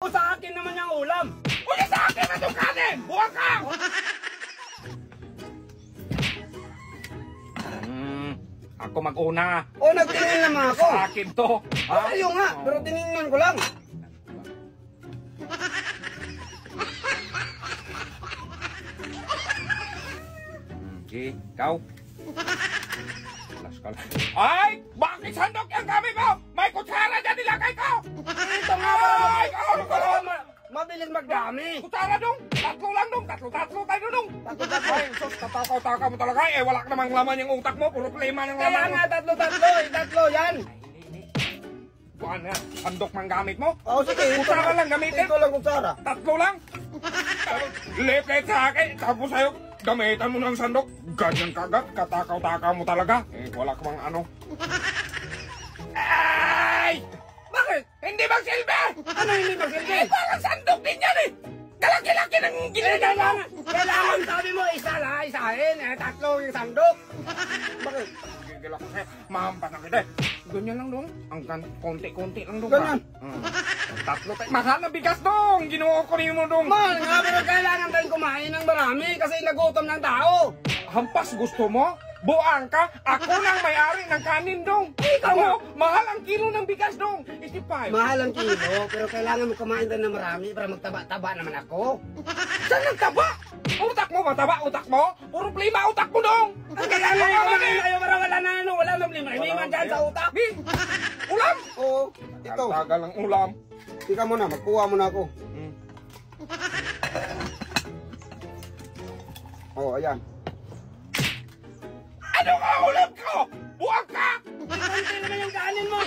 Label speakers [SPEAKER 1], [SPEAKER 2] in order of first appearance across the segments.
[SPEAKER 1] O sa akin naman yung ulam.
[SPEAKER 2] Uli sa akin na itong kanin! Buwag ka! Ako mag-una.
[SPEAKER 1] O nagtingin naman ako.
[SPEAKER 2] Sa akin to.
[SPEAKER 1] Ayaw nga, pero tiningnan ko lang.
[SPEAKER 2] Okay, ikaw. Ay! Bakit sandok yung gamit mo? May kutsara dyan nilagay ko!
[SPEAKER 1] Ito nga
[SPEAKER 2] Ay!
[SPEAKER 1] para mabilis magdami.
[SPEAKER 2] Kutsara dong! Tatlo lang dong! Tatlo tayo dong!
[SPEAKER 1] Tatlo.
[SPEAKER 2] Ay, sus, tatakaw-takaw mo talaga. Eh, wala namang laman yung utak mo. Puro plema ng
[SPEAKER 1] Kaya
[SPEAKER 2] laman mo.
[SPEAKER 1] nga, tatlo yan.
[SPEAKER 2] Buwan na, sandok mang gamit mo?
[SPEAKER 1] O sige,
[SPEAKER 2] Kutsara lang gamitin.
[SPEAKER 1] Ito lang kutsara.
[SPEAKER 2] Tatlo lang. Lepet sa akin. Tapos sa'yo, gamitan mo ng sandok. Ganyan kagat. Katakaw-takaw mo talaga. Eh, wala ka mang ano. Ay!
[SPEAKER 1] Bakit?
[SPEAKER 2] Hindi magsilbi!
[SPEAKER 1] Ano hindi magsilbi?
[SPEAKER 2] Eh, parang sandok din yan eh! Kalaki-laki ng ginagawa mo!
[SPEAKER 1] Kailangan sabi mo, isahin. Tatlo yung sandok. Bakit?
[SPEAKER 2] Gigil ako sa'yo. Mahampas na kita eh. Ganyan lang dong. Ang konti-konti lang dong.
[SPEAKER 1] Ganyan?
[SPEAKER 2] Tatlo tayo. Mahal na bigas dong! Ginawa ko rin mo dong.
[SPEAKER 1] Mahal nga, pero kailangan tayong kumain ng marami kasi nagutom ng tao.
[SPEAKER 2] Hampas gusto mo? Buang ka? Ako nang may-ari ng kanin dong.
[SPEAKER 1] Ikaw
[SPEAKER 2] mo, mahal ang kilo ng bigas dong. 85.
[SPEAKER 1] Mahal ang kilo, pero kailangan mo kumain tayo ng marami para magtaba-taba naman ako.
[SPEAKER 2] Saan nagtaba? Utak mo mataba, utak mo? Puro plima utak mo dong.
[SPEAKER 1] Ang kailangan mo kumain tayo para wala na wala nang lima dyan sa utak.
[SPEAKER 2] Ulam?
[SPEAKER 1] Oo, ito.
[SPEAKER 2] Ang tagal ng ulam.
[SPEAKER 1] Tika mo na, magkuha mo na ako. Oh, ayan.
[SPEAKER 2] Ano ka ulam ko? Buwag ka!
[SPEAKER 1] Konti naman yung kanin mo.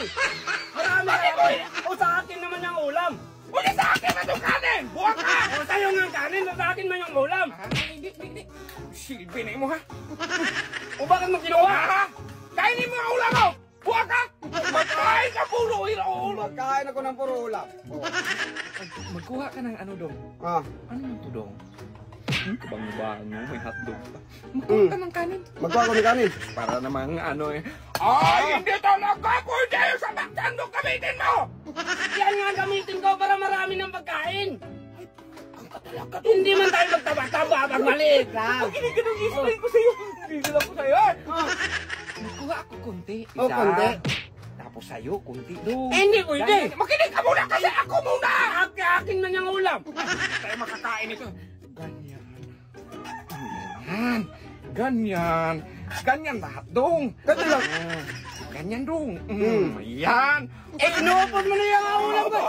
[SPEAKER 1] Marami
[SPEAKER 2] Bakit
[SPEAKER 1] ako. O sa akin naman yung ulam.
[SPEAKER 2] Uli sa akin na itong kanin! Buwag ka!
[SPEAKER 1] O sa'yo nga ang kanin, o sa akin man yung ulam.
[SPEAKER 2] Hindi. Silbi na mo ha?
[SPEAKER 1] O bakit mo kinuha?
[SPEAKER 2] Ha? Kainin mo ang ulam mo! Buwag ka! Magkain ka puro ulam!
[SPEAKER 1] Magkain ako ng puro ulam.
[SPEAKER 2] Magkuha ka ng ano dong?
[SPEAKER 1] Ah,
[SPEAKER 2] Ano man to dong? Kabang-bango, may hotdog pa. Magkuha ka ng kanin.
[SPEAKER 1] magkuha ko ng kanin.
[SPEAKER 2] Para namang ano eh. Ay, hindi talaga! Pwede sa baktandok gamitin mo!
[SPEAKER 1] Yan nga gamitin ko para marami ng pagkain.
[SPEAKER 2] Ang katalaga to.
[SPEAKER 1] Hindi man tayo magtaba-taba pag maliit lang.
[SPEAKER 2] Hindi ka nang explain ko sa'yo. Hindi lang ko sa'yo eh. Magkuha ako konti.
[SPEAKER 1] O, konti.
[SPEAKER 2] Tapos sa'yo, konti doon.
[SPEAKER 1] Hindi pwede.
[SPEAKER 2] Makinig ka muna kasi ako muna!
[SPEAKER 1] Akin man yung ulam.
[SPEAKER 2] Tayo makakain ito. Ganyan lahat dong.
[SPEAKER 1] Ganyan lang.
[SPEAKER 2] Ganyan dong. Yan.
[SPEAKER 1] Eh, inuupod mo na yung ulam ko.